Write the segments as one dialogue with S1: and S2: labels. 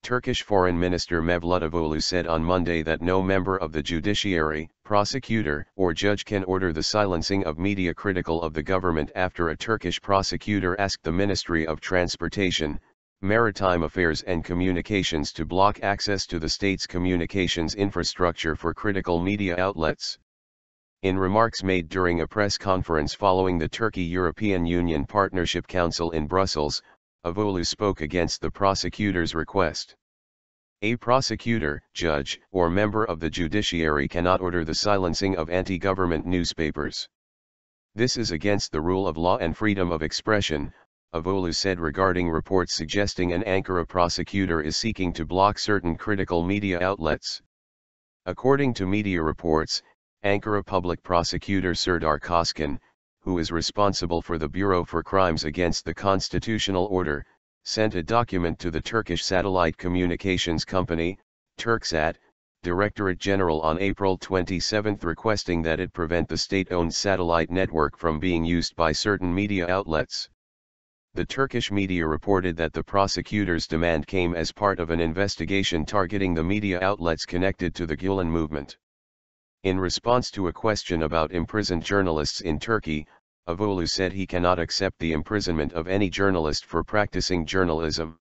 S1: Turkish Foreign Minister Mevlüt said on Monday that no member of the judiciary, prosecutor, or judge can order the silencing of media critical of the government after a Turkish prosecutor asked the Ministry of Transportation, Maritime Affairs and Communications to block access to the state's communications infrastructure for critical media outlets. In remarks made during a press conference following the Turkey-European Union Partnership Council in Brussels, Çavuşoğlu spoke against the prosecutor's request. A prosecutor, judge, or member of the judiciary cannot order the silencing of anti-government newspapers. This is against the rule of law and freedom of expression, Çavuşoğlu said regarding reports suggesting an Ankara prosecutor is seeking to block certain critical media outlets. According to media reports, Ankara Public Prosecutor Serdar Koçkan, who is responsible for the Bureau for Crimes Against the Constitutional Order, sent a document to the Turkish Satellite Communications Company, Turksat, Directorate General on April 27 requesting that it prevent the state-owned satellite network from being used by certain media outlets. The Turkish media reported that the prosecutor's demand came as part of an investigation targeting the media outlets connected to the Gülen movement. In response to a question about imprisoned journalists in Turkey, Çavuşoğlu said he cannot accept the imprisonment of any journalist for practicing journalism.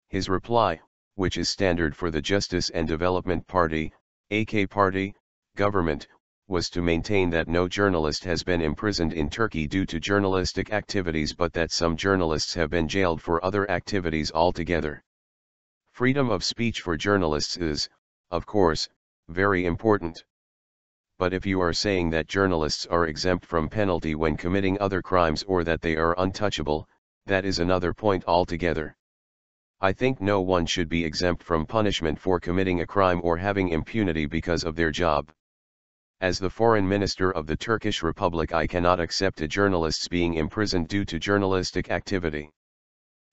S1: His reply, which is standard for the Justice and Development Party, AK Party, government, was to maintain that no journalist has been imprisoned in Turkey due to journalistic activities but that some journalists have been jailed for other activities altogether. Freedom of speech for journalists is, of course, very important. But if you are saying that journalists are exempt from penalty when committing other crimes or that they are untouchable, that is another point altogether. I think no one should be exempt from punishment for committing a crime or having impunity because of their job. As the Foreign Minister of the Turkish Republic, I cannot accept a journalist being imprisoned due to journalistic activity.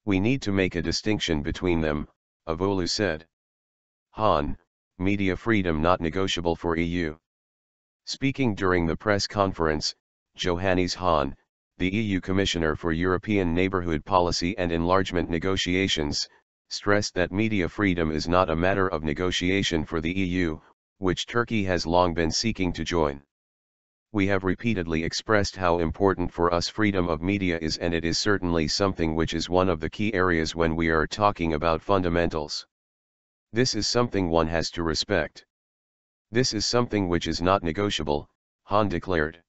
S1: We need to make a distinction between them, Çavuşoğlu said. Han, media freedom not negotiable for EU. Speaking during the press conference, Johannes Hahn, the EU Commissioner for European Neighbourhood Policy and Enlargement Negotiations, stressed that media freedom is not a matter of negotiation for the EU, which Turkey has long been seeking to join. We have repeatedly expressed how important for us freedom of media is, and it is certainly something which is one of the key areas when we are talking about fundamentals. This is something one has to respect. This is something which is not negotiable, Hahn declared.